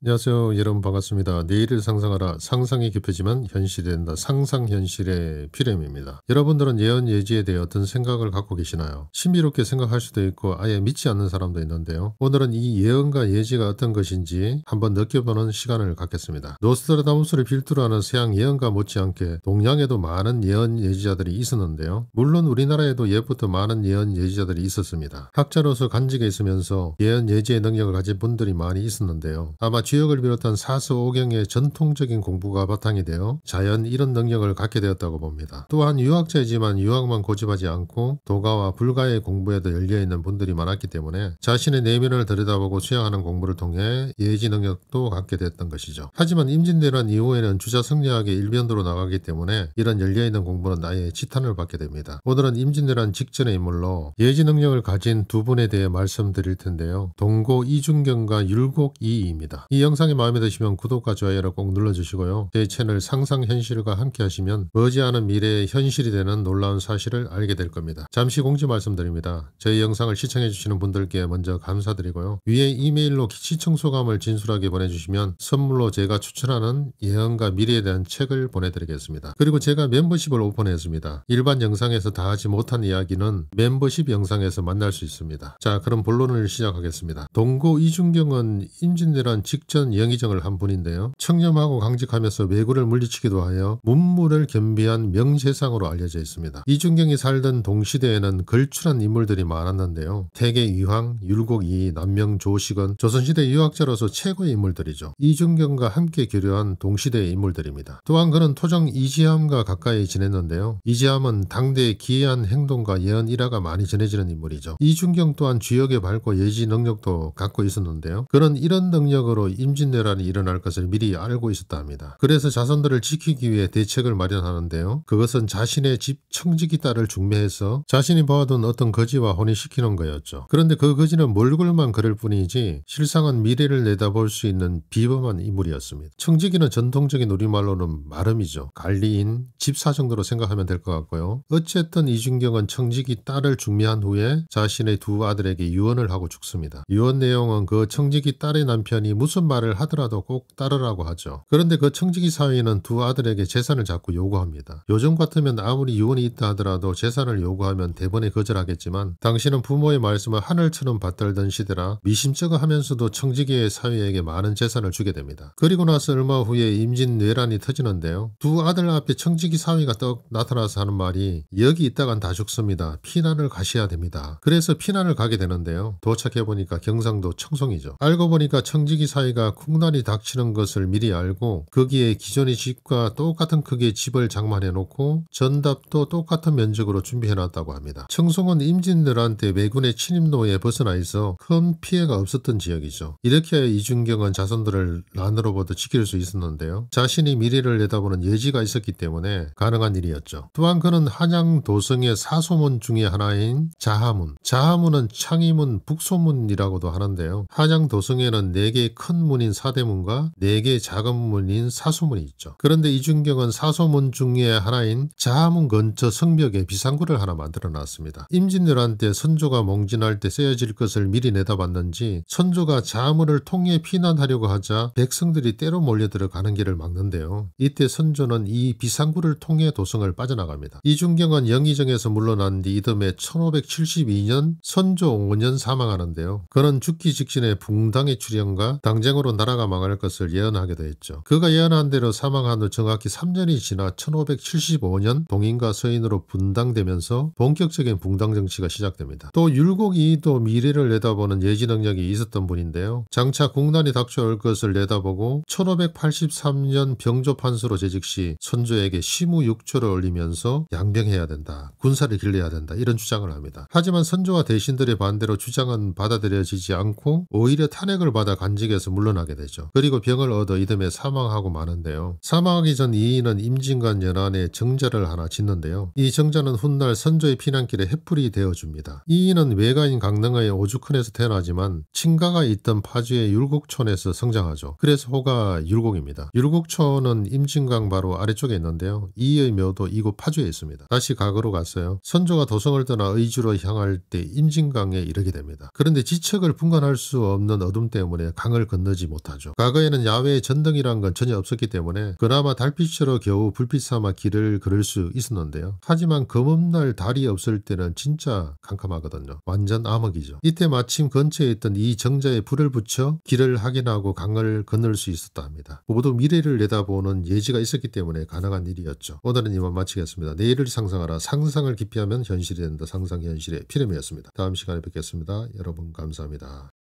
안녕하세요. 여러분 반갑습니다. 내일을 상상하라. 상상이 깊어지면 현실이 된다. 상상현실의 필름입니다. 여러분들은 예언 예지에 대해 어떤 생각을 갖고 계시나요? 신비롭게 생각할 수도 있고 아예 믿지 않는 사람도 있는데요. 오늘은 이 예언과 예지가 어떤 것인지 한번 느껴보는 시간을 갖겠습니다. 노스트라다무스를 필두로 하는 서양 예언가 못지않게 동양에도 많은 예언 예지자들이 있었는데요. 물론 우리나라에도 예부터 많은 예언 예지자들이 있었습니다. 학자로서 간직에 있으면서 예언 예지의 능력을 가진 분들이 많이 있었는데요. 아마 지역을 비롯한 사서오경의 전통적인 공부가 바탕이 되어 자연 이런 능력을 갖게 되었다고 봅니다. 또한 유학자이지만 유학만 고집하지 않고 도가와 불가의 공부에도 열려있는 분들이 많았기 때문에 자신의 내면을 들여다보고 수양하는 공부를 통해 예지 능력도 갖게 됐던 것이죠. 하지만 임진왜란 이후에는 주자성리학의 일변도로 나가기 때문에 이런 열려있는 공부는 아예 지탄을 받게 됩니다. 오늘은 임진왜란 직전의 인물로 예지 능력을 가진 두 분에 대해 말씀드릴 텐데요. 동고 이중경과 율곡 이이입니다. 이 영상이 마음에 드시면 구독과 좋아요를 꼭 눌러주시고요. 제 채널 상상현실과 함께 하시면 머지않은 미래의 현실이 되는 놀라운 사실을 알게 될 겁니다. 잠시 공지 말씀드립니다. 저희 영상을 시청해주시는 분들께 먼저 감사드리고요. 위에 이메일로 시청 소감을 진솔하게 보내주시면 선물로 제가 추천하는 예언과 미래에 대한 책을 보내드리겠습니다. 그리고 제가 멤버십을 오픈했습니다. 일반 영상에서 다 하지 못한 이야기는 멤버십 영상에서 만날 수 있습니다. 자, 그럼 본론을 시작하겠습니다. 동고 이중경은 임진왜란 직전 영의정을 한 분인데요. 청렴하고 강직하면서 왜구를 물리치기도 하여 문무를 겸비한 명세상으로 알려져 있습니다. 이중경이 살던 동시대에는 걸출한 인물들이 많았는데요. 태계 위황, 율곡 이, 남명 조식은 조선시대 유학자로서 최고의 인물들이죠. 이중경과 함께 교류한 동시대의 인물들입니다. 또한 그는 토정 이지함과 가까이 지냈는데요. 이지함은 당대의 기이한 행동과 예언 일화가 많이 전해지는 인물이죠. 이중경 또한 주역에 밝고 예지 능력도 갖고 있었는데요. 그는 이런 능력으로 임진왜란이 일어날 것을 미리 알고 있었다 합니다. 그래서 자손들을 지키기 위해 대책을 마련하는데요. 그것은 자신의 집 청지기 딸을 중매해서 자신이 봐둔 어떤 거지와 혼인시키는 거였죠. 그런데 그 거지는 몰골만 그럴 뿐이지 실상은 미래를 내다볼 수 있는 비범한 인물이었습니다. 청지기는 전통적인 우리말로는 마름이죠. 관리인, 집사 정도로 생각하면 될 것 같고요. 어쨌든 이중경은 청지기 딸을 중매한 후에 자신의 두 아들에게 유언을 하고 죽습니다. 유언 내용은 그 청지기 딸의 남편이 무슨 말을 하더라도 꼭 따르라고 하죠. 그런데 그 청지기 사위는 두 아들에게 재산을 자꾸 요구합니다. 요즘 같으면 아무리 유언이 있다 하더라도 재산을 요구하면 대번에 거절하겠지만 당시는 부모의 말씀을 하늘처럼 받들던 시대라 미심쩍어 하면서도 청지기의 사위에게 많은 재산을 주게 됩니다. 그리고 나서 얼마 후에 임진왜란이 터지는데요. 두 아들 앞에 청지기 사위가 떡 나타나서 하는 말이 여기 있다간 다 죽습니다. 피난을 가셔야 됩니다. 그래서 피난을 가게 되는데요. 도착해보니까 경상도 청송이죠. 알고 보니까 청지기 사위가 국난이 닥치는 것을 미리 알고 거기에 기존의 집과 똑같은 크기의 집을 장만해 놓고 전답도 똑같은 면적으로 준비해 놨다고 합니다. 청송은 임진왜란 때 왜군의 침입로에 벗어나 있어 큰 피해가 없었던 지역이죠. 이렇게 이중경은 자손들을 란으로부터 지킬 수 있었는데요. 자신이 미래를 내다보는 예지가 있었기 때문에 가능한 일이었죠. 또한 그는 한양 도성의 사소문 중의 하나인 자하문. 자하문은 창의문, 북소문이라고도 하는데요. 한양 도성에는 4개의 큰 문인 사대문과 4개의 작은 문인 사소문이 있죠. 그런데 이중경은 사소문 중의 하나인 자하문 근처 성벽에 비상구를 하나 만들어 놨습니다. 임진왜란 때 선조가 몽진할 때 쓰여질 것을 미리 내다봤는지 선조가 자하문을 통해 피난하려고 하자 백성들이 때로 몰려들어 가는 길을 막는데요. 이때 선조는 이 비상구를 통해 도성을 빠져나갑니다. 이중경은 영의정에서 물러난 뒤 이듬해 1572년 선조 5년 사망하는데요. 그는 죽기 직전에 붕당의 출현과 당쟁으로 나라가 망할 것을 예언하기도 했죠. 그가 예언한 대로 사망한 후 정확히 3년이 지나 1575년 동인과 서인으로 분당되면서 본격적인 붕당 정치가 시작됩니다. 또 율곡 이도 미래를 내다보는 예지 능력이 있었던 분인데요. 장차 국난이 닥쳐올 것을 내다보고 1583년 병조판서로 재직 시 선조에게 시무육초를 올리면서 양병해야 된다. 군사를 길러야 된다. 이런 주장을 합니다. 하지만 선조와 대신들의 반대로 주장은 받아들여지지 않고 오히려 탄핵을 받아 간직에서 물러나게 되죠. 그리고 병을 얻어 이듬해 사망하고 마는데요. 사망하기 전 이인은 임진관 연안에 정자를 하나 짓는데요. 이 정자는 훗날 선조의 피난길에 횃불이 되어줍니다. 이인은 외가인 강릉의 오죽헌에서 태어나지만 친가가 있던 파주의 율곡촌에서 성장하죠. 그래서 호가 율곡입니다. 율곡촌은 임진강 바로 아래쪽에 있는데요. 이의 묘도 이곳 파주에 있습니다. 다시 과거로 갔어요. 선조가 도성을 떠나 의주로 향할 때 임진강에 이르게 됩니다. 그런데 지척을 분간할 수 없는 어둠 때문에 강을 건너 건너지 못하죠. 과거에는 야외에 전등이란 건 전혀 없었기 때문에 그나마 달빛으로 겨우 불빛 삼아 길을 걸을 수 있었는데요. 하지만 검은날 달이 없을 때는 진짜 캄캄하거든요. 완전 암흑이죠. 이때 마침 근처에 있던 이 정자에 불을 붙여 길을 확인하고 강을 건널 수 있었다 합니다. 모두 미래를 내다보는 예지가 있었기 때문에 가능한 일이었죠. 오늘은 이만 마치겠습니다. 내일을 상상하라. 상상을 기피하면 현실이 된다. 상상현실의 피렘이었습니다. 다음 시간에 뵙겠습니다. 여러분 감사합니다.